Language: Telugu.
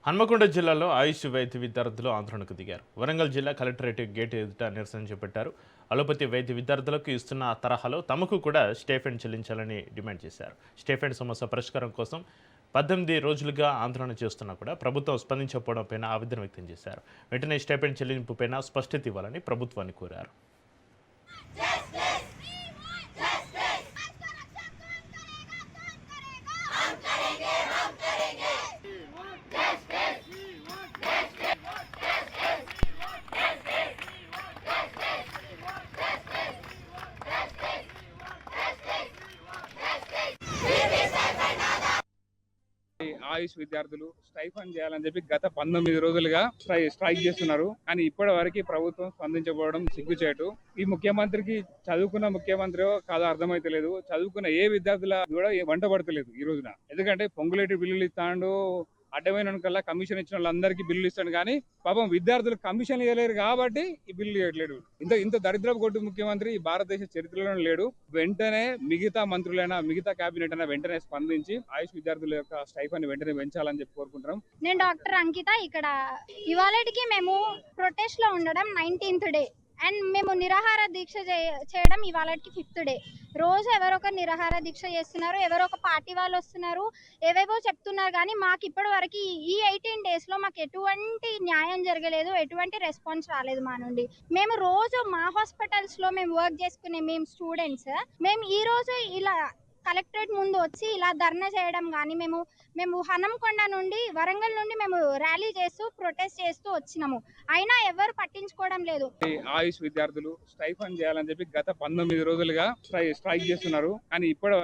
హన్మకొండ జిల్లాలో ఆయుష్ వైద్య విద్యార్థులు ఆందోళనకు దిగారు. వరంగల్ జిల్లా కలెక్టరేట్ గేట్ ఎదుట నిరసన చేపట్టారు. అలోపతి వైద్య విద్యార్థులకు ఇస్తున్న తరహాలో తమకు కూడా స్టైఫండ్ చెల్లించాలని డిమాండ్ చేశారు. స్టైఫండ్ సమస్య పరిష్కారం కోసం 18 రోజులుగా ఆందోళన చేస్తున్నా కూడా ప్రభుత్వం స్పందించకపోవడంపైన ఆవేదన వ్యక్తం చేశారు. వెంటనే స్టైఫండ్ చెల్లింపుపైన స్పష్టత ఇవ్వాలని ప్రభుత్వాన్ని కోరారు. ఆయుష్ విద్యార్థులు స్టైఫండ్ చేయాలని చెప్పి గత 19 రోజులుగా స్ట్రైక్ చేస్తున్నారు. కానీ ఇప్పటి వరకు ప్రభుత్వం స్పందించబోవడం సిగ్గుచేటు. ఈ ముఖ్యమంత్రికి చదువుకున్న ముఖ్యమంత్రి కాదో అర్థమైతలేదు. చదువుకున్న ఏ విద్యార్థుల కూడా వంట పడతలేదు ఈ రోజున. ఎందుకంటే పొంగులేటి బిల్లులు ఇస్తాడు, అడ్డమైన కల్లా కమిషన్ ఇచ్చిన వాళ్ళందరికీ బిల్లులు ఇస్తాడు. కానీ పాపం విద్యార్థులు కమిషన్ ఇవ్వలేరు కాబట్టి ఈ బిల్లు ఇవ్వట్లేడు. ఇంత దరిద్రపు కొట్టు ముఖ్యమంత్రి ఈ భారతదేశ చరిత్రలో లేడు. వెంటనే మిగతా మంత్రులైనా మిగతా కేబినెట్ అయినా వెంటనే స్పందించి ఆయుష్ విద్యార్థుల యొక్క స్టైఫండ్ వెంటనే పెంచాలని చెప్పి కోరుకుంటున్నాం. నేను డాక్టర్ అంకిత. ఇక్కడ ఇవాళకి మేము ప్రొటెస్ట్ లో ఉండడం 19th డే అండ్ మేము నిరాహార దీక్ష చేయడం ఇవాళకి 5th డే. రోజు ఎవరో ఒక నిరాహార దీక్ష చేస్తున్నారు, ఎవరో ఒక పార్టీ వాళ్ళు వస్తున్నారు, ఏవేవో చెప్తున్నారు. కానీ మాకు ఇప్పటి వరకు ఈ 18 days లో మాకు ఎటువంటి న్యాయం జరగలేదు, ఎటువంటి రెస్పాన్స్ రాలేదు మా నుండి. మేము రోజు మా హాస్పిటల్స్ లో మేము వర్క్ చేసుకునే మేము స్టూడెంట్స్ మేము ఈ రోజు ఇలా కలెక్టరేట్ ముందు వచ్చి ఇలా ధర్నా చేయడం కానీ మేము హనంకొండ నుండి వరంగల్ నుండి మేము ర్యాలీ చేస్తూ ప్రొటెస్ట్ చేస్తూ వచ్చినాము. అయినా ఎవరు పట్టించుకోవడం లేదు. ఆయుష్ విద్యార్థులు స్టైఫండ్ చేయాలని చెప్పి గత 19 రోజులుగా స్ట్రైక్ చేస్తున్నారు. కానీ ఇప్పటి